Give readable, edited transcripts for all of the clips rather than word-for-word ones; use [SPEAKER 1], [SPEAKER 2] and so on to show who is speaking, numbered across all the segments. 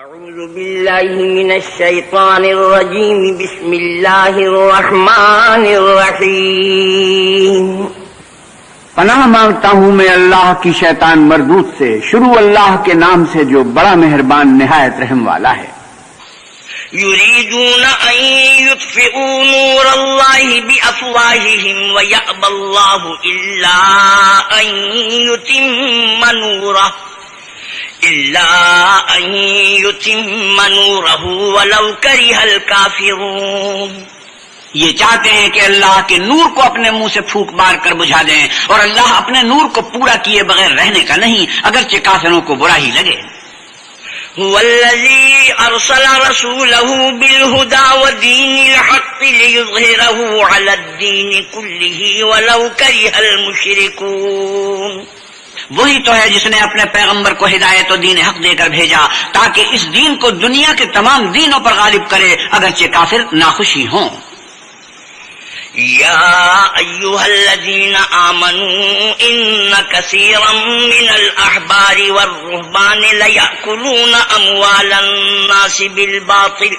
[SPEAKER 1] اعوذ باللہ من الشیطان الرجیم بسم اللہ الرحمن الرحیم۔
[SPEAKER 2] پناہ مانگتا ہوں میں اللہ کی شیطان مردود سے، شروع اللہ کے نام سے جو بڑا مہربان نہایت رحم والا ہے۔
[SPEAKER 1] یریدون ان یطفئوا نور اللہ بافواہہم ویأبی اللہ الا ان یتم نورہ ولو کرہ الکافرون۔
[SPEAKER 3] یہ چاہتے ہیں کہ اللہ کے نور کو اپنے منہ سے پھونک مار کر بجھا دیں، اور اللہ اپنے نور کو پورا کیے بغیر رہنے کا نہیں، اگرچہ کافروں کو برا ہی لگے۔
[SPEAKER 1] هو الذي أرسل رسوله بالهدى ودين الحق ليظهره على الدين كله ولو كره المشركون۔
[SPEAKER 3] وہی تو ہے جس نے اپنے پیغمبر کو ہدایت و دین حق دے کر بھیجا تاکہ اس دین کو دنیا کے تمام دینوں پر غالب کرے، اگرچہ کافر ناخوشی ہوں۔
[SPEAKER 1] یا ایھا الذین آمنوا ان کثیرا من الاحبار والرہبان لیأکلون اموال الناس بالباطل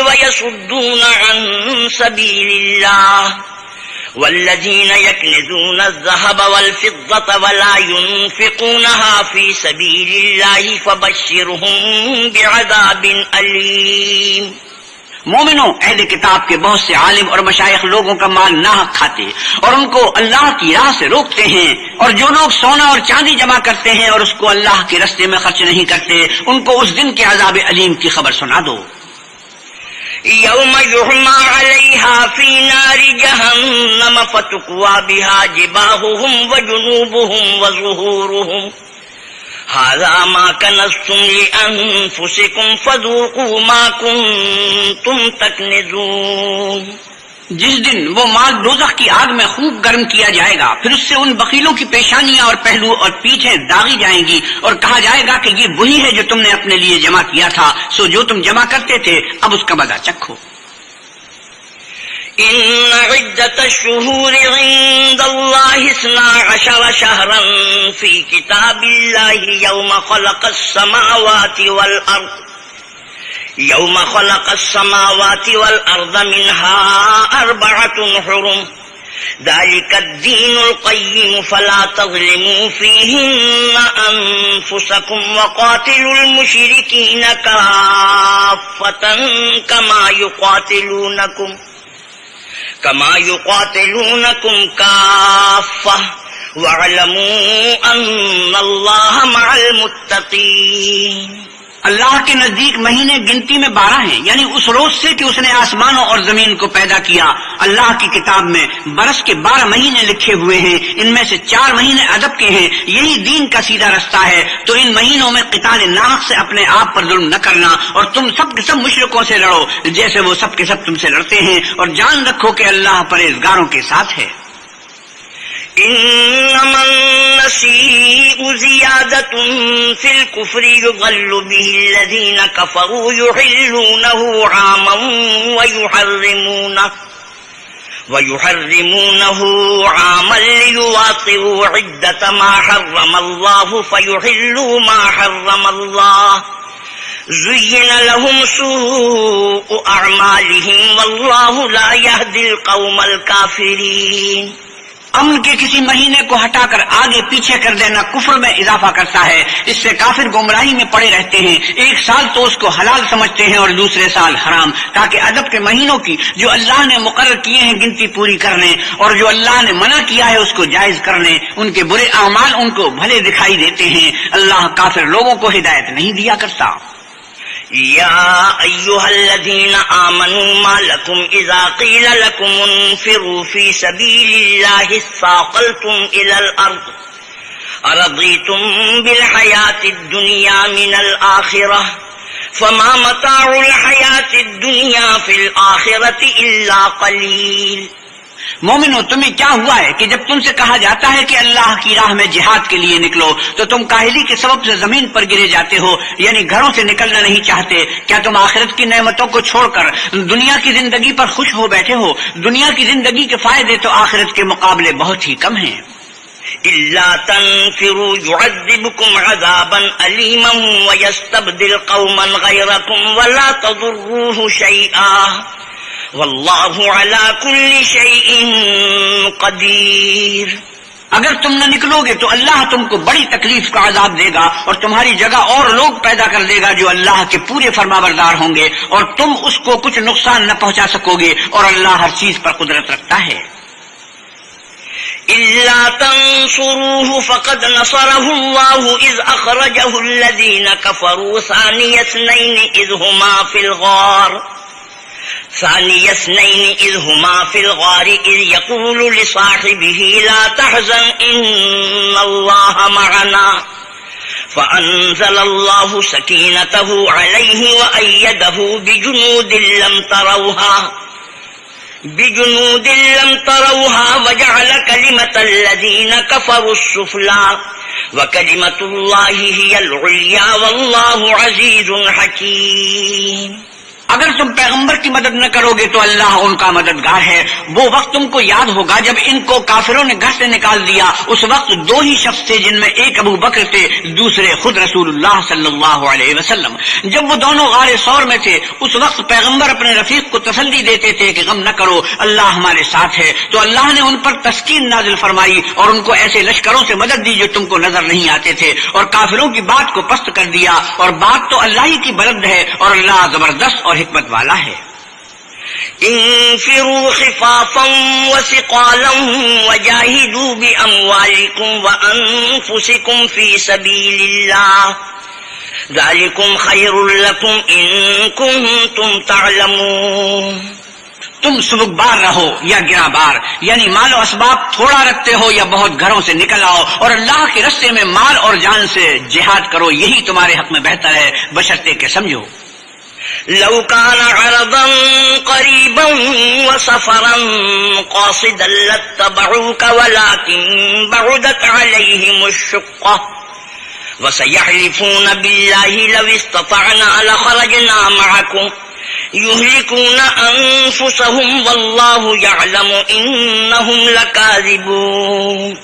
[SPEAKER 1] ویصدون عن سبیل اللہ والذین یکنزون الذهب والفضة ولا ينفقونها في سبیل اللہ فبشرهم بعذاب علیم۔
[SPEAKER 3] مومنوں، اہل کتاب کے بہت سے عالم اور مشائخ لوگوں کا مال ناحق کھاتے اور ان کو اللہ کی راہ سے روکتے ہیں، اور جو لوگ سونا اور چاندی جمع کرتے ہیں اور اس کو اللہ کے راستے میں خرچ نہیں کرتے، ان کو اس دن کے عذاب علیم کی خبر سنا دو۔
[SPEAKER 1] یوم یحمى علیہا فی نار جہنم فتقوی بہا جباہہم وجنوبہم وظہورہم ھذا ما کنزتم لانفسکم فذوقوا ما کنتم تکنزون۔
[SPEAKER 3] جس دن وہ مال دوزخ کی آگ میں خوب گرم کیا جائے گا، پھر اس سے ان بخیلوں کی پیشانیاں اور پہلو اور پیٹھیں داغی جائیں گی، اور کہا جائے گا کہ یہ وہی ہے جو تم نے اپنے لیے جمع کیا تھا، سو جو تم جمع کرتے تھے اب اس کا مزہ چکھو۔
[SPEAKER 1] ان عدت الشہور عند اللہ 12 شہرا فی کتاب اللہ یوم خلق السماوات والارض منها 4 حرم ذلك الدين القيم فلا تظلموا فيهن انفسكم وقاتلوا المشركين كافة كما يقاتلونكم كافة واعلموا ان اللہ مع المتقین۔
[SPEAKER 3] اللہ کے نزدیک مہینے گنتی میں 12 ہیں، یعنی اس روز سے کہ اس نے آسمانوں اور زمین کو پیدا کیا۔ اللہ کی کتاب میں برس کے 12 مہینے لکھے ہوئے ہیں، ان میں سے 4 مہینے ادب کے ہیں، یہی دین کا سیدھا رستہ ہے۔ تو ان مہینوں میں قتال ناحق سے اپنے آپ پر ظلم نہ کرنا، اور تم سب کے سب مشرکوں سے لڑو جیسے وہ سب کے سب تم سے لڑتے ہیں، اور جان رکھو کہ اللہ پرہیزگاروں کے ساتھ ہے۔
[SPEAKER 1] انما النسیء زیادۃ فی الکفر یضل به الذین کفروا یحلونہ عاما ویحرمونہ عاما لیواطئوا عدۃ ما حرم اللہ فیحلوا ما حرم اللہ زین لهم سوء اعمالهم واللہ لا یہدی القوم الکافرین۔
[SPEAKER 3] امن کے کسی مہینے کو ہٹا کر آگے پیچھے کر دینا کفر میں اضافہ کرتا ہے، اس سے کافر گمراہی میں پڑے رہتے ہیں۔ ایک سال تو اس کو حلال سمجھتے ہیں اور دوسرے سال حرام، تاکہ ادب کے مہینوں کی جو اللہ نے مقرر کیے ہیں گنتی پوری کر لیں، اور جو اللہ نے منع کیا ہے اس کو جائز کر لیں۔ ان کے برے اعمال ان کو بھلے دکھائی دیتے ہیں، اللہ کافر لوگوں کو ہدایت نہیں دیا کرتا۔
[SPEAKER 1] یا ایھا الذین آمنوا ما لکم اذا قیل لکم انفروا فی سبیل اللہ اثاقلتم الی الارض ارضیتم بالحیاۃ الدنیا من الآخرہ فما متاع الحیاۃ الدنیا فی الآخرۃ الا قلیل۔
[SPEAKER 3] مومنو، تمہیں کیا ہوا ہے کہ جب تم سے کہا جاتا ہے کہ اللہ کی راہ میں جہاد کے لیے نکلو تو تم کاہلی کے سبب سے زمین پر گرے جاتے ہو، یعنی گھروں سے نکلنا نہیں چاہتے؟ کیا تم آخرت کی نعمتوں کو چھوڑ کر دنیا کی زندگی پر خوش ہو بیٹھے ہو؟ دنیا کی زندگی کے فائدے تو آخرت کے مقابلے بہت ہی کم ہیں۔
[SPEAKER 1] إلا تنفروا يعذبكم عذابا أليما ويستبدل قوما غيركم ولا تضروه شيئا والله على كل شيء قدير.
[SPEAKER 3] اگر تم نہ نکلو گے تو اللہ تم کو بڑی تکلیف کا عذاب دے گا اور تمہاری جگہ اور لوگ پیدا کر دے گا جو اللہ کے پورے فرمانبردار ہوں گے اور تم اس کو کچھ نقصان نہ پہنچا سکو گے اور اللہ ہر چیز پر قدرت رکھتا ہے.
[SPEAKER 1] إلا تنصروه فقد نصره الله إذ أخرجه الذين كفروا ثاني اثنين إذ هما في الغار إذ يقول لصاحبه لا تحزن إن الله معنا فأنزل الله سكينته عليه وأيده بجنود لم تروها وجعل كلمة الذين كفروا السفلى وكلمة الله هي العليا والله عزيز حكيم.
[SPEAKER 3] اگر تم پیغمبر کی مدد نہ کرو گے تو اللہ ان کا مددگار ہے. وہ وقت تم کو یاد ہوگا جب ان کو کافروں نے گھر سے نکال دیا. اس وقت دو ہی شخص تھے جن میں ایک ابو بکر تھے, دوسرے خود رسول اللہ صلی اللہ علیہ وسلم. جب وہ دونوں غار ثور میں تھے اس وقت پیغمبر اپنے رفیق کو تسلی دیتے تھے کہ غم نہ کرو, اللہ ہمارے ساتھ ہے. تو اللہ نے ان پر تسکین نازل فرمائی اور ان کو ایسے لشکروں سے مدد دی جو تم کو نظر نہیں آتے تھے اور کافروں کی بات کو پست کر دیا. اور بات تو اللہ ہی کی بلند ہے اور اللہ زبردست اور حکمت والا ہے.
[SPEAKER 1] انفروا خفافا وثقالا وجاهدوا بأموالكم وأنفسكم في سبيل الله ذلكم خير لكم إن كنتم تعلمون.
[SPEAKER 3] تم سبک بار رہو یا گرا بار, یعنی مال و اسباب تھوڑا رکھتے ہو یا بہت گھروں سے نکل آؤ اور اللہ کے راستے میں مال اور جان سے جہاد کرو, یہی تمہارے حق میں بہتر ہے بشرطے کہ سمجھو.
[SPEAKER 1] لو كان عرضا قريبا وسفرا قاصدا لاتبعوك ولكن بعدت عليهم الشقة وسيحلفون بالله لو استطعنا لخرجنا معكم يهلكون أنفسهم والله يعلم إنهم لكاذبون.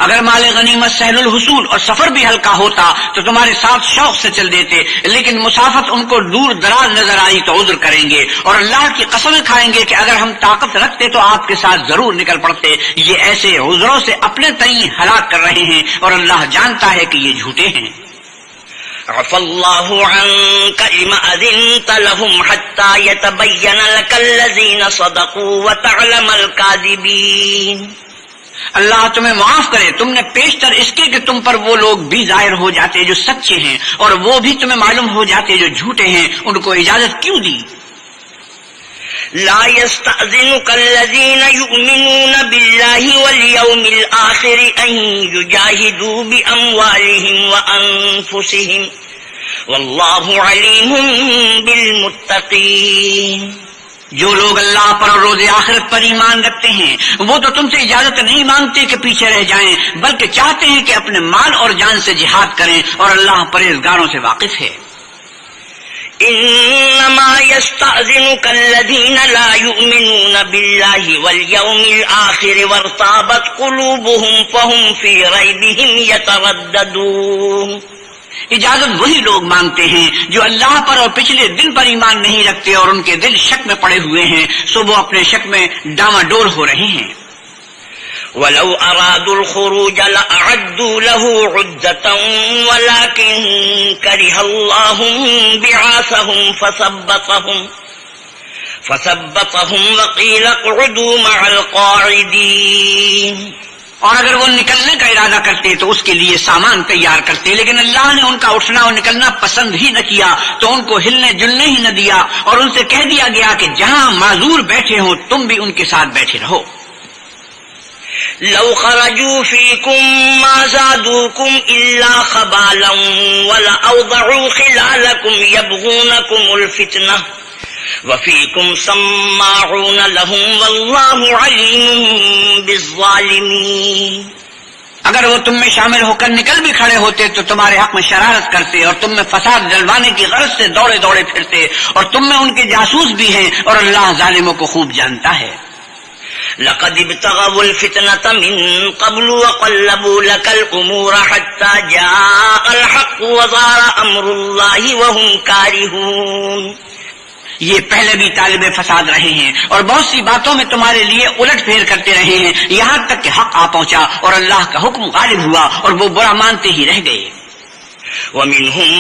[SPEAKER 3] اگر مال غنیمت سہل الحصول اور سفر بھی ہلکا ہوتا تو تمہارے ساتھ شوق سے چل دیتے, لیکن مسافت ان کو دور دراز نظر آئی تو عذر کریں گے اور اللہ کی قسمیں کھائیں گے کہ اگر ہم طاقت رکھتے تو آپ کے ساتھ ضرور نکل پڑتے. یہ ایسے عذروں سے اپنے تئیں ہلاک کر رہے ہیں اور اللہ جانتا ہے کہ یہ جھوٹے ہیں.
[SPEAKER 1] عفى الله عنك لما أذنت لهم حتى يتبين لك الذين صدقوا وتعلم الكاذبين.
[SPEAKER 3] اللہ تمہیں معاف کرے, تم نے پیشتر اس کے کہ تم پر وہ لوگ بھی ظاہر ہو جاتے جو سچے ہیں اور وہ بھی تمہیں معلوم ہو جاتے جو جھوٹے ہیں. ان کو اجازت کیوں دی؟
[SPEAKER 1] لا يستأذنك الذين يؤمنون بالله واليوم الآخر أن يجاهدوا بأموالهم وأنفسهم والله عليم بالمتقين.
[SPEAKER 3] جو لوگ اللہ پر اور روز آخرت پر ایمان رکھتے ہیں وہ تو تم سے اجازت نہیں مانگتے کہ پیچھے رہ جائیں, بلکہ چاہتے ہیں کہ اپنے مال اور جان سے جہاد کریں اور اللہ پرہیزگاروں سے واقف ہے.
[SPEAKER 1] انما يستأذنك الذين لا يؤمنون بالله واليوم الآخر وارتابت قلوبهم فهم في ريبهم يترددون.
[SPEAKER 3] اجازت وہی لوگ مانگتے ہیں جو اللہ پر اور پچھلے دن پر ایمان نہیں رکھتے اور ان کے دل شک میں پڑے ہوئے ہیں, سو وہ اپنے شک میں ڈاما ڈول ہو رہے ہیں.
[SPEAKER 1] ولو أرادوا الخروج لأعدوا له عدة ولكن كره الله بعاثهم فثبطهم وقيل اقعدوا مع القاعدين.
[SPEAKER 3] اور اگر وہ نکلنے کا ارادہ کرتے تو اس کے لیے سامان تیار کرتے, لیکن اللہ نے ان کا اٹھنا اور نکلنا پسند ہی نہ کیا تو ان کو ہلنے جلنے ہی نہ دیا اور ان سے کہہ دیا گیا کہ جہاں معذور بیٹھے ہوں تم بھی ان کے ساتھ بیٹھے رہو.
[SPEAKER 1] لو خرجوا فيكم ما زادوكم إلا خبالا ولأوضعوا خلالكم يبغونكم الفتنة وفيكم سماعون لهم والله عليم بالظالمين.
[SPEAKER 3] اگر وہ تم میں شامل ہو کر نکل بھی کھڑے ہوتے تو تمہارے حق میں شرارت کرتے اور تم میں فساد جلوانے کی غرض سے دوڑے دوڑے پھرتے, اور تم میں ان کے جاسوس بھی ہیں اور اللہ ظالموں کو خوب جانتا ہے.
[SPEAKER 1] لقد ابتغوا الفتنة من قبل وقلبوا لك الأمور حتى جاء الحق وظهر أمر الله وهم كارهون.
[SPEAKER 3] یہ پہلے بھی طالب فساد رہے ہیں اور بہت سی باتوں میں تمہارے لیے الٹ پھیر کرتے رہے ہیں، یہاں تک کہ حق آ پہنچا اور اللہ کا حکم غالب ہوا اور وہ برا مانتے ہی رہ گئے.
[SPEAKER 1] ومنهم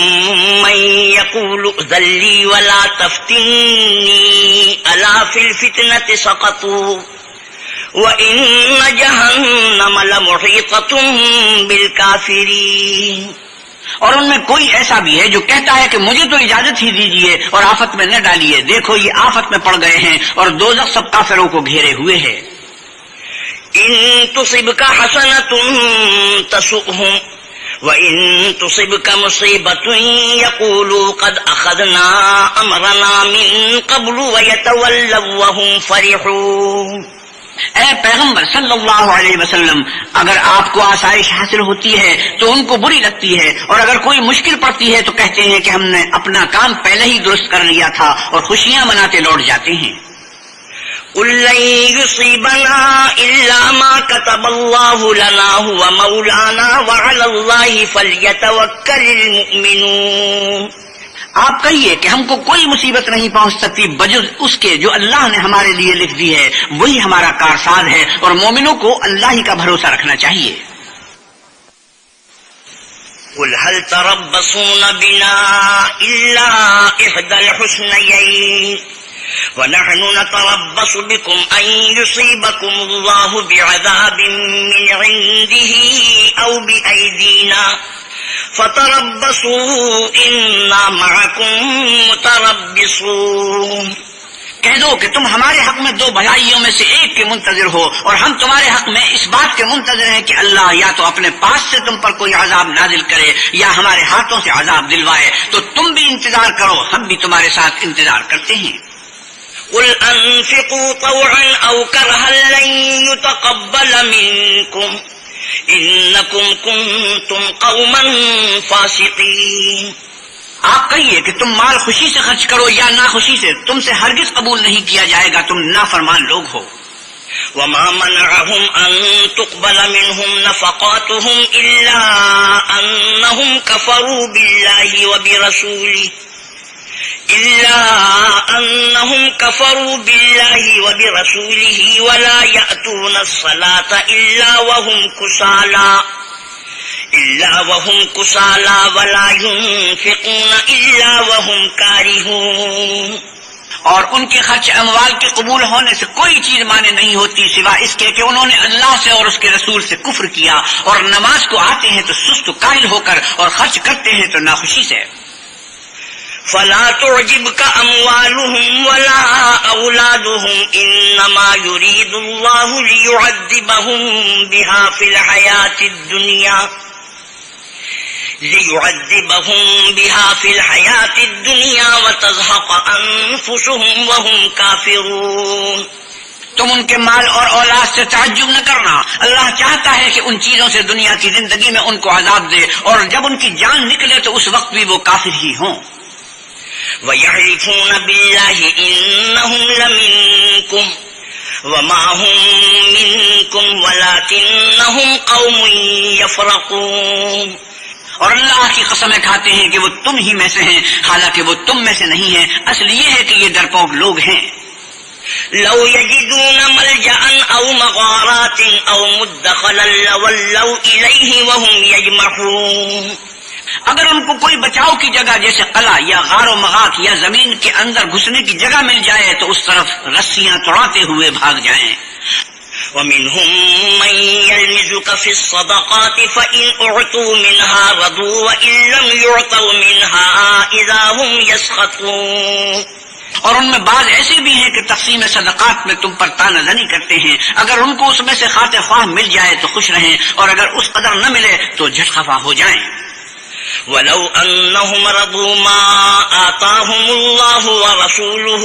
[SPEAKER 1] من يقول ائذن لي ولا تفتني ألا في الفتنة سقطوا وإن جهنم لمحيطة بالكافرين.
[SPEAKER 3] اور ان میں کوئی ایسا بھی ہے جو کہتا ہے کہ مجھے تو اجازت ہی دیجیے اور آفت میں نہ ڈالیے، دیکھو یہ آفت میں پڑ گئے ہیں اور دوزخ سب کافروں کو گھیرے ہوئے ہے.
[SPEAKER 1] إن تصبك حسنة تسؤهم وَإِن تُصِبْكَ مُصِيبَةٌ يَقُولُوا قَدْ أَخَذْنَا أَمْرَنَا مِن قَبْلُ وَيَتَوَلَّوْا وَهُمْ فَرِحُونَ.
[SPEAKER 3] اے پیغمبر صلی اللہ علیہ وسلم، اگر آپ کو آسائش حاصل ہوتی ہے تو ان کو بری لگتی ہے، اور اگر کوئی مشکل پڑتی ہے تو کہتے ہیں کہ ہم نے اپنا کام پہلے ہی درست کر لیا تھا، اور خوشیاں مناتے لوٹ جاتے ہیں.
[SPEAKER 1] قُل لَّن يُصِيبَنَا إِلَّا مَا كَتَبَ اللَّهُ لَنَا هُوَ مَوْلَانَا وَعَلَى اللَّهِ فَلْيَتَوَكَّلِ الْمُؤْمِنُونَ.
[SPEAKER 3] آپ کہیے کہ ہم کو کوئی مصیبت نہیں پہنچ سکتی بجز اس کے جو اللہ نے ہمارے لیے لکھ دی ہے، وہی ہمارا کارساز ہے، اور مومنوں کو اللہ ہی کا بھروسہ رکھنا چاہیے.
[SPEAKER 1] قُلْ هَلْ تَرَبَّصُونَ بِنَا إِلَّا إِحْدَى الْحُسْنَيَيْنِ وَنَحْنُ نَتَرَبَّصُ بِكُمْ أَن يُصِيبَكُمُ اللَّهُ بِعَذَابٍ مِّنْ عِندِهِ أَوْ بِأَيْدِينَا فَتَرَبَّصُوا إِنَّا مَعَكُمْ مُتَرَبِّصُونَ.
[SPEAKER 3] کہہ دو کہ تم ہمارے حق میں دو بھلائیوں میں سے ایک کے منتظر ہو، اور ہم تمہارے حق میں اس بات کے منتظر ہیں کہ اللہ یا تو اپنے پاس سے تم پر کوئی عذاب نازل کرے یا ہمارے ہاتھوں سے عذاب دلوائے. تو تم بھی انتظار کرو، ہم بھی تمہارے ساتھ انتظار کرتے ہیں.
[SPEAKER 1] قُلْ أَنفِقُوا طَوْعًا أَوْ كَرْهًا لَّن يُتَقَبَّلَ مِنكُمْ إِنَّكُمْ كُنتُمْ قَوْمًا فَاسِقِينَ.
[SPEAKER 3] آپ کہیے کہ تم مال خوشی سے خرچ کرو یا ناخوشی سے، تم سے ہرگز قبول نہیں کیا جائے گا، تم نافرمان لوگ ہو.
[SPEAKER 1] وَمَا مَنَعَهُمْ أَن تُقْبَلَ مِنْهُمْ نَفَقَاتُهُمْ إِلَّا أَنَّهُمْ كَفَرُوا بِاللَّهِ وَبِرَسُولِهِ وَلَا يَأْتُونَ الصَّلَاةَ إِلَّا وَهُمْ كُسَالَىٰ وَلَا يُنفِقُونَ إِلَّا وَهُمْ كَارِهُونَ.
[SPEAKER 3] اور ان کے خرچ اموال کے قبول ہونے سے کوئی چیز مانے نہیں ہوتی سوا اس کے کہ انہوں نے اللہ سے اور اس کے رسول سے کفر کیا، اور نماز کو آتے ہیں تو سست و کاہل ہو کر، اور خرچ کرتے ہیں تو ناخوشی سے.
[SPEAKER 1] فَلَا تُعْجِبْكَ أَمْوَالُهُمْ وَلَا أَوْلَادُهُمْ إِنَّمَا يُرِيدُ اللَّهُ لِيُعَذِّبَهُم بِهَا فِي الْحَيَاةِ الدُّنْيَا وَتَزْهَقَ أَنفُسُهُمْ وَهُمْ كَافِرُونَ.
[SPEAKER 3] تم ان کے مال اور اولاد سے تعجب نہ کرنا، اللہ چاہتا ہے کہ ان چیزوں سے دنیا کی زندگی میں ان کو عذاب دے، اور جب ان کی جان نکلے تو اس وقت بھی وہ کافر ہی ہوں.
[SPEAKER 1] وَيَحْلِفُونَ بِاللَّهِ إِنَّهُمْ لَمِنكُمْ وَمَا هُمْ مِنكُمْ وَلَكِنَّهُمْ قَوْمٌ يَفْرَقُونَ.
[SPEAKER 3] اور اللہ کی قسمیں کھاتے ہیں کہ وہ تم ہی میں سے ہیں، حالانکہ وہ تم میں سے نہیں ہیں. اصل یہ ہے کہ یہ ڈرپوک لوگ ہیں.
[SPEAKER 1] لَوْ يَجِدُونَ مَلْجَأً أَوْ مَغَارَاتٍ أَوْ مُدَّخَلًا لَوَلَّوْا إِلَيْهِ وَهُمْ يَجْمَحُونَ.
[SPEAKER 3] اگر ان کو کوئی بچاؤ کی جگہ جیسے قلعہ یا غار و مغاک یا زمین کے اندر گھسنے کی جگہ مل جائے تو اس طرف رسیاں توڑاتے ہوئے بھاگ جائیں.
[SPEAKER 1] وَمِنْهُمْ مَنْ يَلْمِزُكَ فِي الصَّدَقَاتِ فَإِنْ أُعْطُوا مِنْهَا رَضُوا وَإِنْ لَمْ يُعْطَوْا مِنْهَا إِذَا هُمْ يَسْخَطُونَ.
[SPEAKER 3] اور ان میں بعض ایسے بھی ہیں کہ تقسیم صدقات میں تم پر طعنہ زنی کرتے ہیں، اگر ان کو اس میں سے خاطر خواہ مل جائے تو خوش رہیں، اور اگر اس قدر نہ ملے تو جھٹ خفا ہو جائیں.
[SPEAKER 1] وَلَوْ أَنَّهُمْ رَضُوا مَا آتَاهُمُ اللَّهُ وَرَسُولُهُ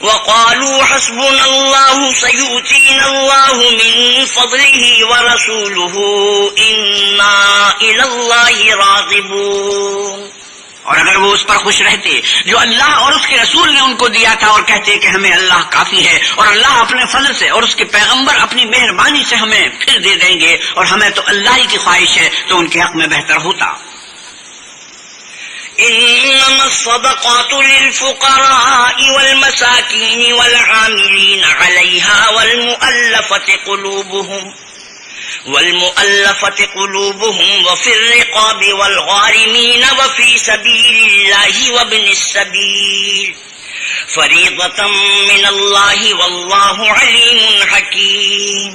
[SPEAKER 1] وَقَالُوا حَسْبُنَا اللَّهُ سَيُؤْتِينَا اللَّهُ مِن فَضْلِهِ وَرَسُولُهُ إِنَّا إِلَى اللَّهِ رَاغِبُونَ.
[SPEAKER 3] اور اگر وہ اس پر خوش رہتے جو اللہ اور اس کے رسول نے ان کو دیا تھا اور کہتے کہ ہمیں اللہ کافی ہے اور اللہ اپنے فضل سے اور اس کے پیغمبر اپنی مہربانی سے ہمیں پھر دے دیں گے اور ہمیں تو اللہ ہی کی خواہش ہے، تو ان کے حق میں بہتر ہوتا۔
[SPEAKER 1] إنما الصدقات للفقراء والمساكين والعاملين عليها والمؤلفة قلوبهم وفي الرقاب والغارمين وفي سبيل الله وابن السبيل فريضة من الله والله عليم حكيم۔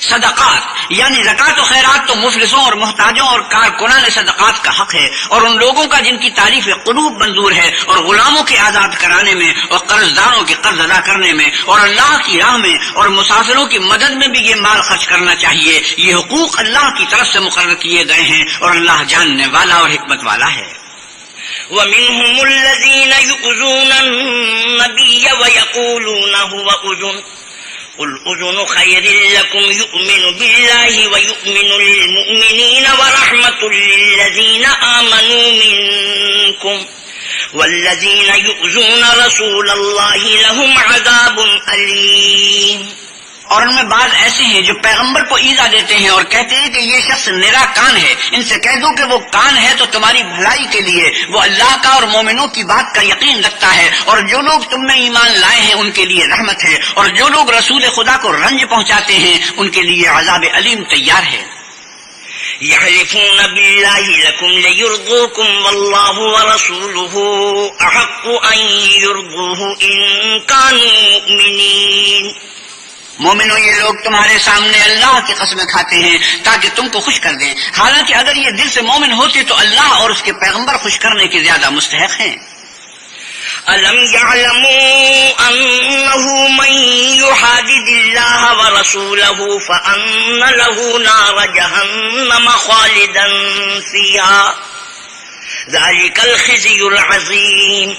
[SPEAKER 3] صدقات یعنی زکات و خیرات تو مفلسوں اور محتاجوں اور کارکنان صدقات کا حق ہے، اور ان لوگوں کا جن کی تعریف قلوب منظور ہے، اور غلاموں کے آزاد کرانے میں اور قرض داروں کے قرض ادا کرنے میں اور اللہ کی راہ میں اور مسافروں کی مدد میں بھی یہ مال خرچ کرنا چاہیے۔ یہ حقوق اللہ کی طرف سے مقرر کیے گئے ہیں اور اللہ جاننے والا اور حکمت والا ہے۔
[SPEAKER 1] ومنهم الذين يؤذون النبي ويقولون هو أذن قل أذن خير لكم يؤمن بالله ويؤمن للمؤمنين ورحمة للذين آمنوا منكم والذين يؤذون رسول الله لهم عذاب أليم۔
[SPEAKER 3] اور ان میں بعض ایسے ہیں جو پیغمبر کو ایذا دیتے ہیں اور کہتے ہیں کہ یہ شخص نرا کان ہے، ان سے کہہ دو کہ وہ کان ہے تو تمہاری بھلائی کے لیے، وہ اللہ کا اور مومنوں کی بات کا یقین رکھتا ہے، اور جو لوگ تم میں ایمان لائے ہیں ان کے لیے رحمت ہے، اور جو لوگ رسول خدا کو رنج پہنچاتے ہیں ان کے لیے عذاب علیم تیار ہے۔
[SPEAKER 1] يحلفون بالله لكم ليرضوكم والله ورسوله أحق أن يرضوه إن كانوا مؤمنين۔
[SPEAKER 3] مومنوں، یہ لوگ تمہارے سامنے اللہ کی قسمیں کھاتے ہیں تاکہ تم کو خوش کر دیں، حالانکہ اگر یہ دل سے مومن ہوتے تو اللہ اور اس کے پیغمبر خوش کرنے کے زیادہ مستحق ہیں۔
[SPEAKER 1] أَلَمْ يَعْلَمُوا أَنَّهُ مَن يُحَادِدِ اللَّهَ وَرَسُولَهُ فَأَنَّ لَهُ نَارَ جَهَنَّمَ خَالِدًا فِيهَا ذَلِكَ الْخِزْيُ الْعَظِيمُ۔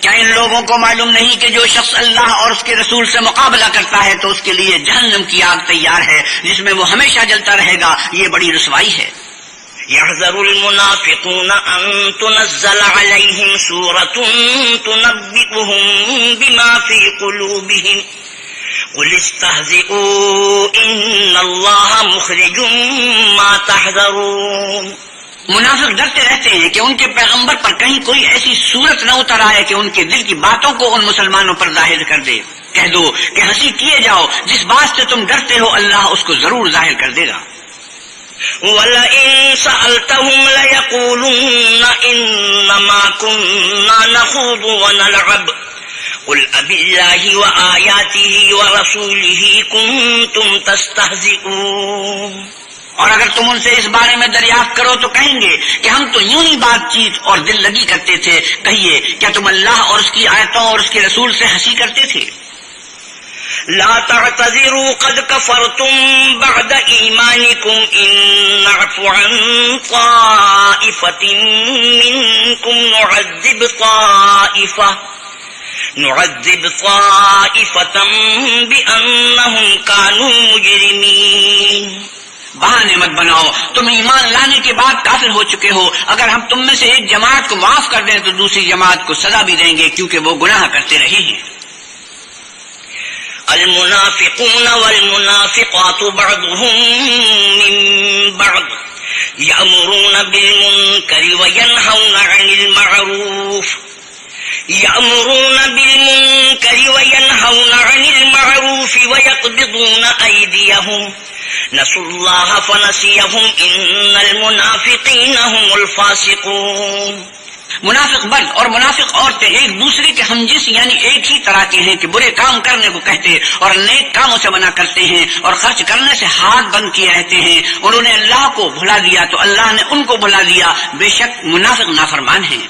[SPEAKER 3] کیا ان لوگوں کو معلوم نہیں کہ جو شخص اللہ اور اس کے رسول سے مقابلہ کرتا ہے تو اس کے لیے جہنم کی آگ تیار ہے جس میں وہ ہمیشہ جلتا رہے گا، یہ بڑی رسوائی ہے۔
[SPEAKER 1] يحذر المنافقون أن تنزل عليهم سورة تنبئهم بما في قلوبهم قل استهزئوا إن الله مخرج ما تحذرون۔
[SPEAKER 3] منافق ڈرتے رہتے ہیں کہ ان کے پیغمبر پر کہیں کوئی ایسی صورت نہ اتر آئے کہ ان کے دل کی باتوں کو ان مسلمانوں پر ظاہر کر دے۔ کہہ دو کہ ہنسی کیے جاؤ، جس بات سے تم ڈرتے ہو اللہ اس کو ضرور ظاہر کر دے گا۔
[SPEAKER 1] وَلَئِن سَأَلْتَهُمْ لَيَقُولُنَّ إِنَّمَا كُنَّا نَخُوضُ وَنَلْعَبُ قُلْ أَبِاللَّهِ وَآيَاتِهِ وَرَسُولِهِ كُنتُمْ تَسْتَهْزِئُونَ۔
[SPEAKER 3] اور اگر تم ان سے اس بارے میں دریافت کرو تو کہیں گے کہ ہم تو یوں ہی بات چیت اور دل لگی کرتے تھے۔ کہیے کیا تم اللہ اور اس کی آیتوں اور اس کے رسول سے ہنسی کرتے تھے؟
[SPEAKER 1] لا تعتذروا قد كفرتم بعد إيمانكم إن نعف عن طائفة منكم نعذب طائفة بأنهم كانوا مجرمين۔
[SPEAKER 3] بہانے مت بناؤ، تم ایمان لانے کے بعد کافر ہو چکے ہو۔ اگر ہم تم میں سے ایک جماعت کو معاف کر دیں تو دوسری جماعت کو سزا بھی دیں گے کیونکہ وہ گناہ کرتے رہے ہیں۔
[SPEAKER 1] المنافقون والمنافقات بعضهم من بعض يأمرون بالمنكر وينهون عن المعروف ويقبضون أيديهم نسوا الله فنسيهم إن المنافقين هم الفاسقون۔
[SPEAKER 3] منافق مرد اور منافق عورتیں ایک دوسرے کے ہمجنس یعنی ایک ہی طرح کے ہیں کہ برے کام کرنے کو کہتے اور نیک کاموں سے منع کرتے ہیں اور خرچ کرنے سے ہاتھ بند کیے رہتے ہیں۔ انہوں نے اللہ کو بھلا دیا تو اللہ نے ان کو بھلا دیا، بے شک منافق نافرمان ہیں۔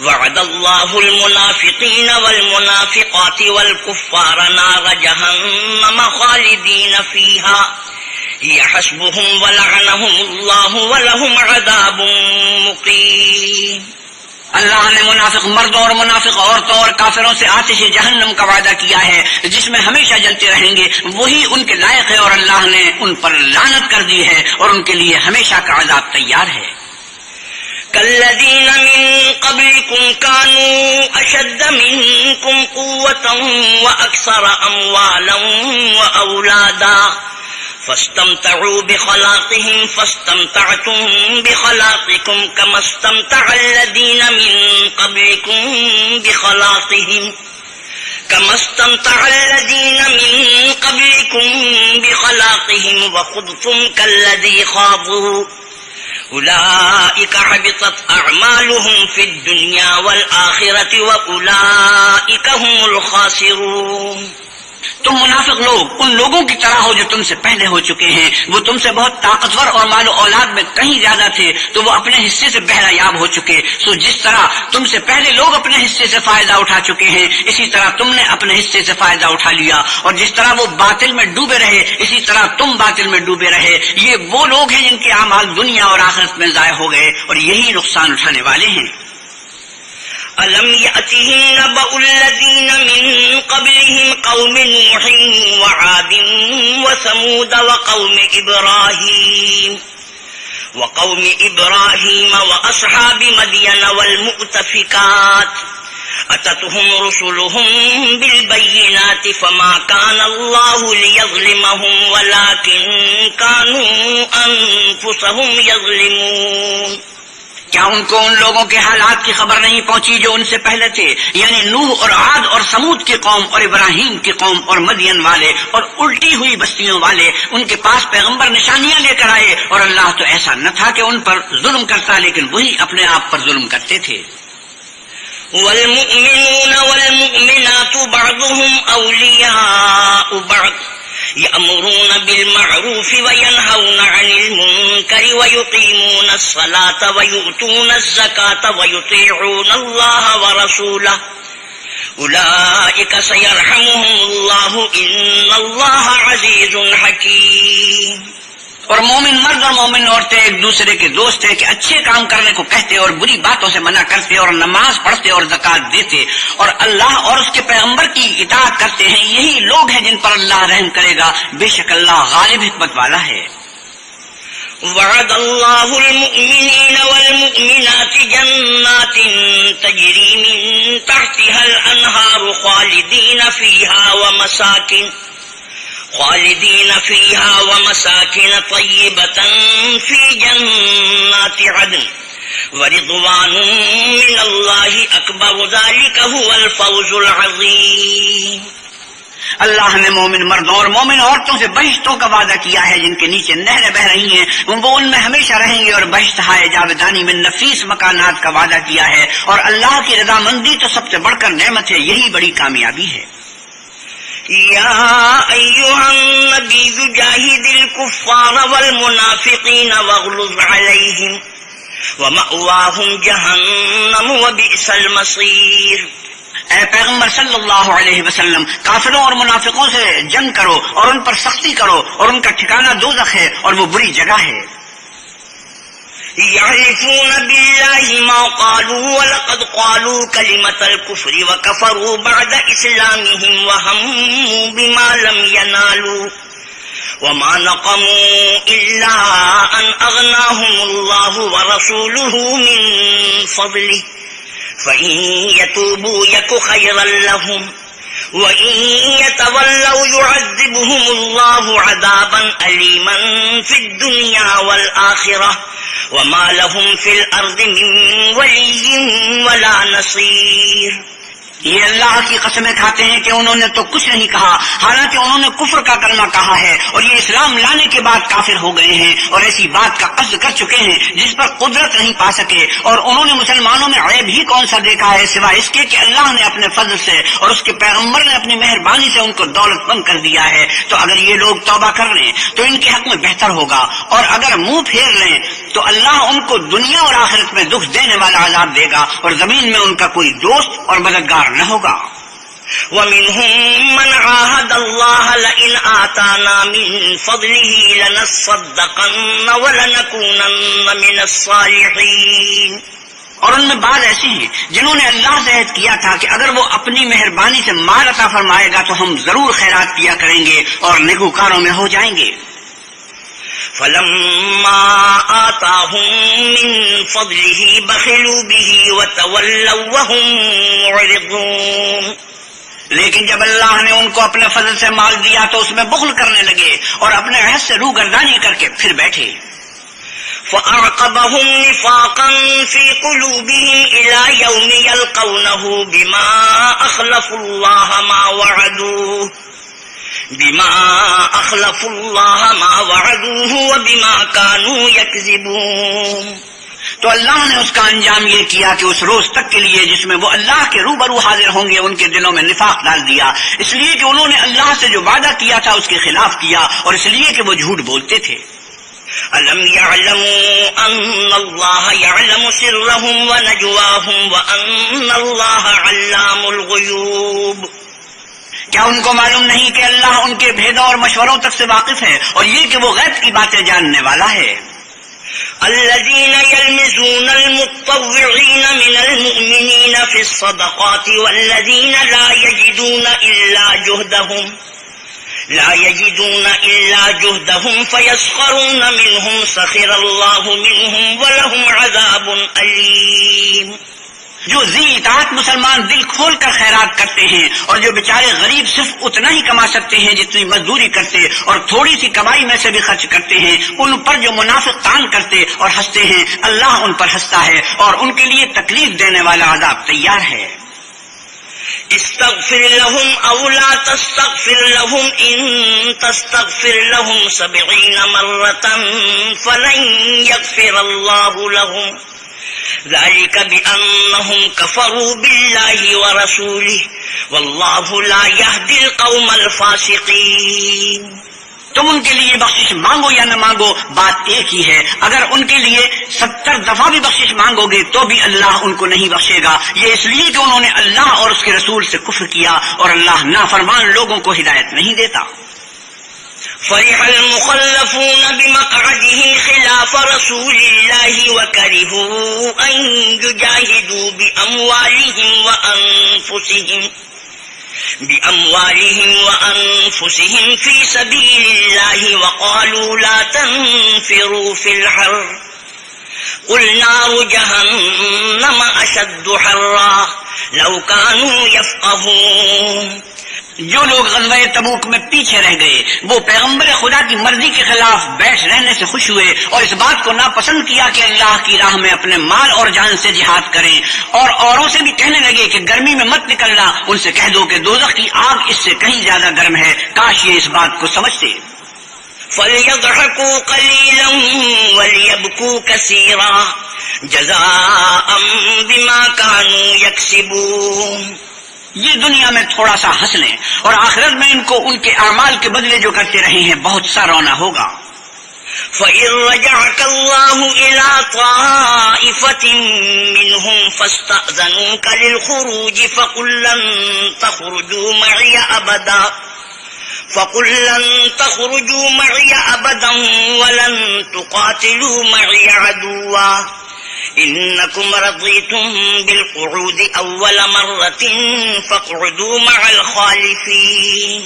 [SPEAKER 1] وعد الله المنافقين والمنافقات والكفار نار جهنم خالدين فيها هي حسبهم ولعنهم الله ولهم عذاب مقيم۔
[SPEAKER 3] اللہ نے منافق مردوں اور منافق عورتوں اور کافروں سے آتش جہنم کا وعدہ کیا ہے جس میں ہمیشہ جلتے رہیں گے، وہی ان کے لائق ہے اور اللہ نے ان پر لعنت کر دی ہے اور ان کے لیے ہمیشہ کا عذاب تیار ہے۔
[SPEAKER 1] كالذين من قبلكم كانوا أشد منكم قوة وأكثر أموالا وأولادا فاستمتعوا بخلاقهم فاستمتعتم بخلاقكم كما استمتع الذين من قبلكم بخلاقهم وخضتم كالذي خاضوا أولئك حبطت أعمالهم في الدنيا والآخرة وأولئك هم الخاسرون.
[SPEAKER 3] تم منافق لوگ ان لوگوں کی طرح ہو جو تم سے پہلے ہو چکے ہیں. وہ تم سے بہت طاقتور اور مال و اولاد میں کہیں زیادہ تھے تو وہ اپنے حصے سے بہرا یاب ہو چکے. سو جس طرح تم سے پہلے لوگ اپنے حصے سے فائدہ اٹھا چکے ہیں اسی طرح تم نے اپنے حصے سے فائدہ اٹھا لیا. اور جس طرح وہ باطل میں ڈوبے رہے اسی طرح تم باطل میں ڈوبے رہے. یہ وہ لوگ ہیں جن کے اعمال دنیا اور آخرت میں ضائع ہو گئے اور یہی نقصان اٹھانے والے ہیں.
[SPEAKER 1] أَلَمْ يَأْتِهِمْ نَبَأُ الَّذِينَ مِن قَبْلِهِمْ قَوْمِ نُوحٍ وَعَادٍ وَثَمُودَ وَقَوْمِ إِبْرَاهِيمَ وَأَصْحَابِ مَدْيَنَ وَالْمُؤْتَفِكَاتِ أَتَتْهُمْ رُسُلُهُم بِالْبَيِّنَاتِ فَمَا كَانَ اللَّهُ لِيَظْلِمَهُمْ وَلَكِن كَانُوا أَنفُسَهُمْ يَظْلِمُونَ.
[SPEAKER 3] کیا ان کو ان لوگوں کے حالات کی خبر نہیں پہنچی جو ان سے پہلے تھے، یعنی نوح اور عاد اور سمود کی قوم اور ابراہیم کی قوم اور مدین والے اور الٹی ہوئی بستیوں والے. ان کے پاس پیغمبر نشانیاں لے کر آئے اور اللہ تو ایسا نہ تھا کہ ان پر ظلم کرتا لیکن وہی اپنے آپ پر ظلم کرتے تھے.
[SPEAKER 1] والمؤمنون والمؤمنات بعضهم أولياء بعض يأمرون بالمعروف وينهون عن المنكر ويقيمون الصلاة ويؤتون الزكاة ويطيعون الله ورسوله أولئك سيرحمهم الله إن الله عزيز حكيم.
[SPEAKER 3] اور مومن مرد اور مومن عورتیں ایک دوسرے کے دوست ہیں کہ اچھے کام کرنے کو کہتے اور بری باتوں سے منع کرتے اور نماز پڑھتے اور زکوٰۃ دیتے اور اللہ اور اس کے پیغمبر کی اطاعت کرتے ہیں. یہی لوگ ہیں جن پر اللہ رحم کرے گا. بے شک اللہ غالب حکمت والا ہے.
[SPEAKER 1] وعد الله المؤمنين والمؤمنات جنات تجري من تحتها الأنهار خالدين فيها ومساكن طيبة في جنات عدن ورضوان من الله أكبر ذلك هو الفوز العظيم.
[SPEAKER 3] اللہ نے مومن مردوں اور مومن عورتوں سے بہشتوں کا وعدہ کیا ہے جن کے نیچے نہریں بہ رہی ہیں. وہ ان میں ہمیشہ رہیں گے. اور بہشت ہائے جاودانی میں نفیس مکانات کا وعدہ کیا ہے. اور اللہ کی رضامندی تو سب سے بڑھ کر نعمت ہے. یہی بڑی کامیابی ہے.
[SPEAKER 1] يا أيها النبي جاهد الكفار والمنافقين واغلظ عليهم ومأواهم جهنم وبئس المصير.
[SPEAKER 3] اے پیغمبر صلی اللہ علیہ وسلم کافروں اور منافقوں سے جنگ کرو اور ان پر سختی کرو اور ان کا ٹھکانہ دوزخ ہے اور وہ بری جگہ ہے.
[SPEAKER 1] يحلفون بالله ما قالوا ولقد قالوا كلمة الكفر وكفروا بعد إسلامهم وهموا بما لم ينالوا وما نقموا إلا أن أغناهم الله ورسوله من فضله فإن يتوبوا يك خيرا لهم وَإِن يَتَوَلَّوْا يُعَذِّبْهُمُ اللَّهُ عَذَابًا أَلِيمًا فِي الدُّنْيَا وَالْآخِرَةِ وَمَا لَهُمْ فِي الْأَرْضِ مِن وَلِيٍّ وَلَا نَصِيرٍ.
[SPEAKER 3] یہ اللہ کی قسمیں کھاتے ہیں کہ انہوں نے تو کچھ نہیں کہا حالانکہ انہوں نے کفر کا کلمہ کہا ہے اور یہ اسلام لانے کے بعد کافر ہو گئے ہیں اور ایسی بات کا قصد کر چکے ہیں جس پر قدرت نہیں پا سکے. اور انہوں نے مسلمانوں میں عیب ہی کون سا دیکھا ہے سوائے اس کے کہ اللہ نے اپنے فضل سے اور اس کے پیغمبر نے اپنی مہربانی سے ان کو دولت مند کر دیا ہے. تو اگر یہ لوگ توبہ کر لیں تو ان کے حق میں بہتر ہوگا اور اگر منہ پھیر لیں تو اللہ ان کو دنیا اور آخرت میں دکھ دینے والا عذاب دے گا اور زمین میں ان کا کوئی دوست اور مددگار نہ ہوگا.
[SPEAKER 1] وَمِنْهُمْ مَنْ عَاهَدَ اللَّهَ لَئِنْ آتَانَا مِنْ فَضْلِهِ لَنَصَّدَّقَنَّ وَلَنَكُونَنَّ مِنَ الصَّالِحِينَ.
[SPEAKER 3] اور ان میں بعض ایسے ہیں جنہوں نے اللہ سے عہد کیا تھا کہ اگر وہ اپنی مہربانی سے مال عطا فرمائے گا تو ہم ضرور خیرات کیا کریں گے اور نیکوکاروں میں ہو جائیں گے.
[SPEAKER 1] فلما آتاهم من فضله بخلوا به وتولوا وهم معرضون.
[SPEAKER 3] لیکن جب اللہ نے ان کو اپنے فضل سے مال دیا تو اس میں بخل کرنے لگے اور اپنے عہد سے روگردانی کر کے پھر بیٹھے.
[SPEAKER 1] فأعقبهم نفاقا في قلوبهم إلى يوم يلقونه بما أخلفوا الله ما وعدوه وبما كانوا يكذبون.
[SPEAKER 3] تو اللہ نے اس کا انجام یہ کیا کہ اس روز تک کے لیے جس میں وہ اللہ کے روبرو حاضر ہوں گے ان کے دلوں میں نفاق ڈال دیا، اس لیے کہ انہوں نے اللہ سے جو وعدہ کیا تھا اس کے خلاف کیا اور اس لیے کہ وہ جھوٹ بولتے تھے.
[SPEAKER 1] أَلَمْ يَعْلَمُوا أَنَّ اللَّهَ يَعْلَمُ سِرَّهُمْ وَنَجْوَاهُمْ وَأَنَّ اللَّهَ عَلَّامُ الْغُيُوبِ.
[SPEAKER 3] کیا ان کو معلوم نہیں کہ اللہ ان کے بھیدوں اور مشوروں تک سے واقف ہے اور یہ کہ وہ غیب کی باتیں جاننے والا ہے.
[SPEAKER 1] الذين يلمزون المتطوعين من المؤمنين في الصدقات والذين لا يجدون إلا جهدهم فيسخرون منهم سخر الله منهم ولهم عذاب أليم.
[SPEAKER 3] جو ذی اطاعت مسلمان دل کھول کر خیرات کرتے ہیں اور جو بیچارے غریب صرف اتنا ہی کما سکتے ہیں جتنی مزدوری کرتے اور تھوڑی سی کمائی میں سے بھی خرچ کرتے ہیں، ان پر جو منافق طعن کرتے اور ہنستے ہیں، اللہ ان پر ہنستا ہے اور ان کے لیے تکلیف دینے والا عذاب تیار ہے.
[SPEAKER 1] استغفر لهم أو لا تستغفر لهم إن تستغفر لهم 70 مرة فلن يغفر الله لهم ذلك بأنهم كفروا بالله ورسوله والله لا يهدي القوم الفاسقين.
[SPEAKER 3] تم ان کے لیے بخشش مانگو یا نہ مانگو، بات ایک ہی ہے. اگر ان کے لیے 70 دفعہ بھی بخشش مانگو گے تو بھی اللہ ان کو نہیں بخشے گا. یہ اس لیے کہ انہوں نے اللہ اور اس کے رسول سے کفر کیا اور اللہ نافرمان لوگوں کو ہدایت نہیں دیتا.
[SPEAKER 1] فرح المخلفون بمقعدهم خلاف رسول الله وكرهوا أن يجاهدوا بأموالهم وأنفسهم في سبيل الله وقالوا لا تنفروا في الحر قل نار جهنم أشد حرا لو كانوا يفقهون.
[SPEAKER 3] جو لوگ غزوہ تبوک میں پیچھے رہ گئے وہ پیغمبر خدا کی مرضی کے خلاف بیٹھ رہنے سے خوش ہوئے اور اس بات کو ناپسند کیا کہ اللہ کی راہ میں اپنے مال اور جان سے جہاد کریں، اور اوروں سے بھی کہنے لگے کہ گرمی میں مت نکلنا. ان سے کہہ دو کہ دوزخ کی آگ اس سے کہیں زیادہ گرم ہے. کاش یہ اس بات کو سمجھتے.
[SPEAKER 1] فَلْيَضْحَكُوا قَلِيلًا وَلْيَبْكُوا كَثِيرًا جَزَاءً بِمَا كَانُوا يَكْسِبُونَ.
[SPEAKER 3] یہ دنیا میں تھوڑا سا ہنس لیں اور آخرت میں ان کو ان کے اعمال کے بدلے جو کرتے رہے ہیں بہت سا رونا ہوگا.
[SPEAKER 1] فَإِن رَجَعَكَ اللَّهُ إِلَىٰ طَائِفَةٍ مِّنْهُمْ فَاسْتَأْذَنُوكَ لِلْخُرُوجِ فَقُل لَّن تَخْرُجُوا مَعِيَ أَبَدًا وَلَن تُقَاتِلُوا مَعِيَ عَدُوًّا إِنَّكُمْ رَضِيتُم بِالْقُعُودِ أَوَّلَ مَرَّةٍ فَاقْعُدُوا مَعَ الْخَالِفِينَ.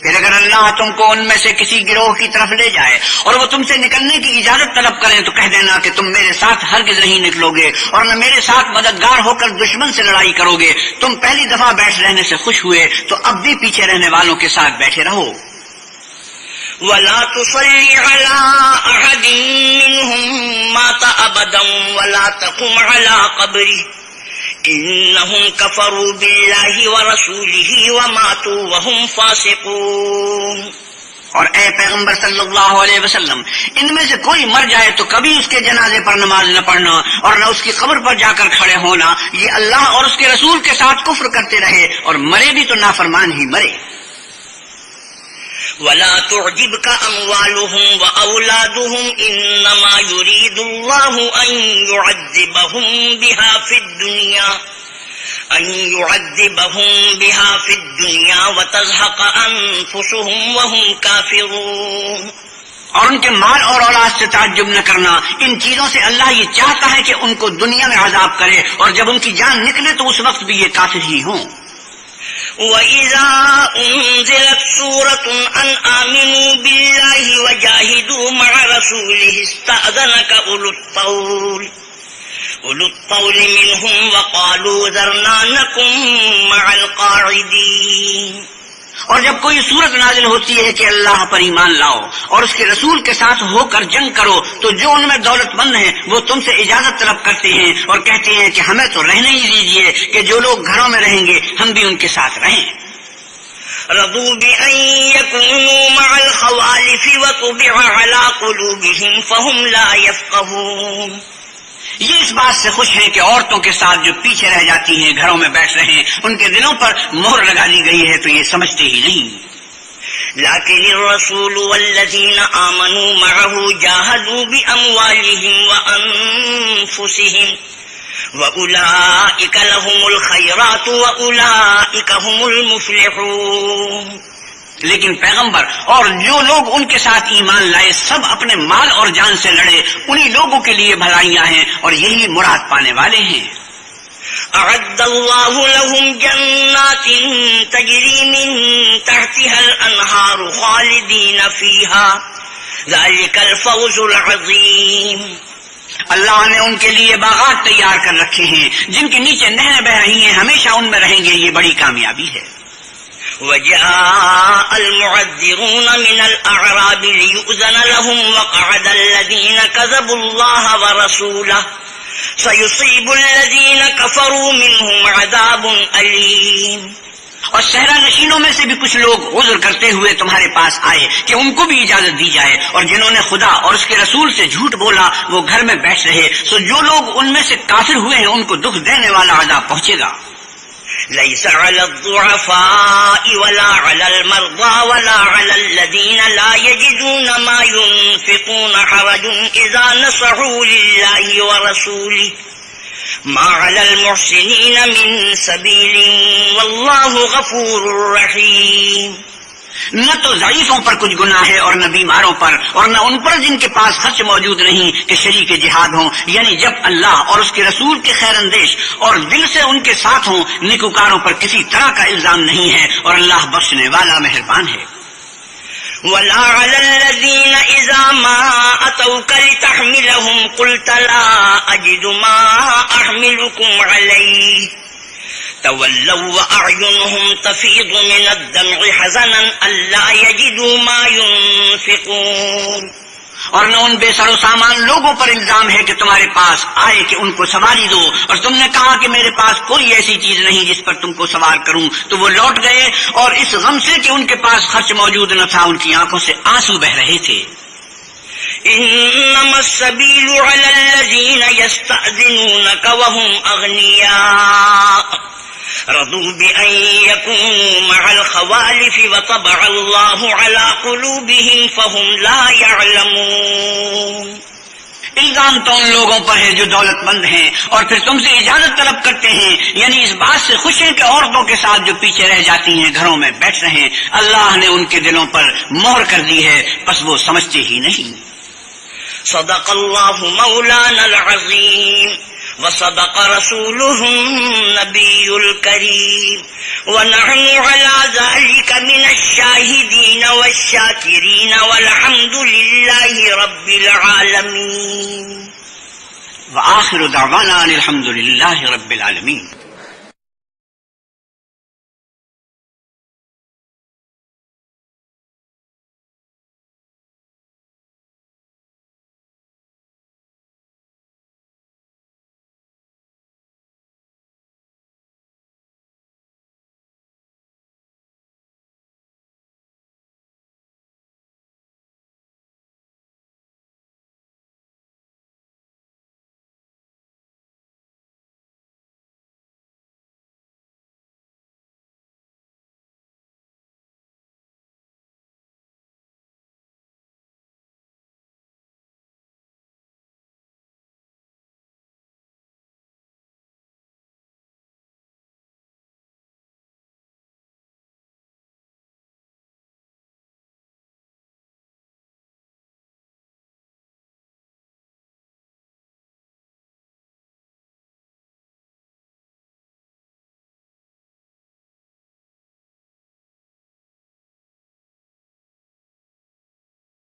[SPEAKER 3] پھر اگر اللہ تم کو ان میں سے کسی گروہ کی طرف لے جائے اور وہ تم سے نکلنے کی اجازت طلب کریں تو کہہ دینا کہ تم میرے ساتھ ہرگز نہیں نکلو گے اور نہ میرے ساتھ مددگار ہو کر دشمن سے لڑائی کرو گے. تم پہلی دفعہ بیٹھ رہنے سے خوش ہوئے تو اب بھی پیچھے رہنے والوں کے ساتھ بیٹھے رہو.
[SPEAKER 1] وَلَا تُصَلِّ عَلَىٰ أَحَدٍ مِّنْهُم مَّاتَ أَبَدًا وَلَا تَقُمْ عَلَىٰ قَبْرِهِ إِنَّهُمْ كَفَرُوا بِاللَّهِ وَرَسُولِهِ وَمَاتُوا وَهُمْ فَاسِقُونَ.
[SPEAKER 3] اور اے پیغمبر صلی اللہ علیہ وسلم، ان میں سے کوئی مر جائے تو کبھی اس کے جنازے پر نماز نہ پڑھنا اور نہ اس کی قبر پر جا کر کھڑے ہونا. یہ اللہ اور اس کے رسول کے ساتھ کفر کرتے رہے اور مرے بھی تو نافرمان ہی مرے.
[SPEAKER 1] وَلَا تُعْجِبْكَ أَمْوَالُهُمْ وَأَوْلَادُهُمْ إِنَّمَا يُرِيدُ اللَّهُ أَن يُعَذِّبَهُم بِهَا فِي الدُّنْيَا وَتَزْهَقَ أَنفُسُهُمْ وَهُمْ كَافِرُونَ.
[SPEAKER 3] اور ان کے مال اور اولاد سے تعجب نہ کرنا، ان چیزوں سے اللہ یہ چاہتا ہے کہ ان کو دنیا میں عذاب کرے اور جب ان کی جان نکلے تو اس وقت بھی یہ کافر ہی ہوں.
[SPEAKER 1] وَإِذَا أُنزِلَتْ سُورَةٌ أَنْ آمِنُوا بِاللَّهِ وَجَاهِدُوا مَعَ رَسُولِهِ اسْتَأْذَنَكَ أُولُو الطَّوْلِ مِنْهُمْ وَقَالُوا ذَرْنَا نَكُن مَعَ الْقَاعِدِينَ۔
[SPEAKER 3] اور جب کوئی صورت نازل ہوتی ہے کہ اللہ پر ایمان لاؤ اور اس کے رسول کے ساتھ ہو کر جنگ کرو، تو جو ان میں دولت مند ہیں وہ تم سے اجازت طلب کرتے ہیں اور کہتے ہیں کہ ہمیں تو رہنے ہی دیجیے کہ جو لوگ گھروں میں رہیں گے ہم بھی ان کے ساتھ رہیں۔
[SPEAKER 1] رضوا بأن يكونوا مع الخوالف وطبع على قلوبهم فهم لا يفقهون۔
[SPEAKER 3] یہ اس بات سے خوش ہیں کہ عورتوں کے ساتھ جو پیچھے رہ جاتی ہیں گھروں میں بیٹھ رہے ہیں ان کے دلوں پر مہر لگا دی گئی ہے تو یہ سمجھتے ہی نہیں۔
[SPEAKER 1] لكن الرسول والذين آمنوا معه جاهدوا بأموالهم وأنفسهم وأولئك لهم الخيرات وأولئك هم المفلحون۔
[SPEAKER 3] لیکن پیغمبر اور جو لوگ ان کے ساتھ ایمان لائے سب اپنے مال اور جان سے لڑے، انہی لوگوں کے لیے بھلائیاں ہیں اور یہی مراد پانے والے ہیں۔
[SPEAKER 1] أعد الله لهم جنات تجري من تحتها الأنهار خالدين فيها ذلك الفوز العظيم۔
[SPEAKER 3] اللہ نے ان کے لیے باغات تیار کر رکھے ہیں جن کے نیچے نہریں بہ رہی ہیں، ہمیشہ ان میں رہیں گے، یہ بڑی کامیابی ہے۔
[SPEAKER 1] وجاء المعذرون من الأعراب ليؤذن لهم وقعد الذين كذبوا الله ورسوله سيصيب الذين كفروا منهم عذاب أليم۔
[SPEAKER 3] اور صحرا نشینوں میں سے بھی کچھ لوگ عذر کرتے ہوئے تمہارے پاس آئے کہ ان کو بھی اجازت دی جائے، اور جنہوں نے خدا اور اس کے رسول سے جھوٹ بولا وہ گھر میں بیٹھ رہے، سو جو لوگ ان میں سے کافر ہوئے ہیں ان کو دکھ دینے والا عذاب پہنچے گا۔
[SPEAKER 1] ليس على الضعفاء ولا على المرضى ولا على الذين لا يجدون ما ينفقون حرج إذا نصحوا لله ورسوله ما على المحسنين من سبيل والله غفور رحيم۔
[SPEAKER 3] نہ تو ضعیفوں پر کچھ گناہ ہے اور نہ بیماروں پر اور نہ ان پر جن کے پاس خرچ موجود نہیں کہ شریک جہاد ہوں، یعنی جب اللہ اور اس کے رسول کے خیر اندیش اور دل سے ان کے ساتھ ہوں، نیکوکاروں پر کسی طرح کا الزام نہیں ہے اور اللہ بخشنے والا مہربان ہے۔
[SPEAKER 1] ولا على الذين إذا ما أتوك لتحملهم قلت لا أجد ما أحملكم عليه تولوا وأعينهم تفيض من الدمع حزنا ألا يجدوا ما ينفقون۔
[SPEAKER 3] اور نہ ان بے سر و سامان لوگوں پر الزام ہے کہ تمہارے پاس آئے کہ ان کو سواری دو، اور تم نے کہا کہ میرے پاس کوئی ایسی چیز نہیں جس پر تم کو سوار کروں، تو وہ لوٹ گئے اور اس غم سے کہ ان کے پاس خرچ موجود نہ تھا ان کی آنکھوں سے آنسو بہ رہے تھے۔
[SPEAKER 1] انما السبيل على الذين يستأذنونك وهم أغنياء رضوا بأن يكونوا مع الخوالف وطبع الله على قلوبهم فهم لا يعلمون۔
[SPEAKER 3] الزام تو ان لوگوں پر ہے جو دولت مند ہیں اور پھر تم سے اجازت طلب کرتے ہیں، یعنی اس بات سے خوش ہیں کہ عورتوں کے ساتھ جو پیچھے رہ جاتی ہیں گھروں میں بیٹھ رہے ہیں، اللہ نے ان کے دلوں پر مہر کر دی ہے، بس وہ سمجھتے ہی نہیں۔
[SPEAKER 1] صدق اللہ مولانا العظیم وصدق رسوله النبي الكريم ونحن على ذلك من الشاهدين والشاكرين والحمد لله رب العالمين۔
[SPEAKER 3] وآخر دعوانا الحمد لله رب العالمين۔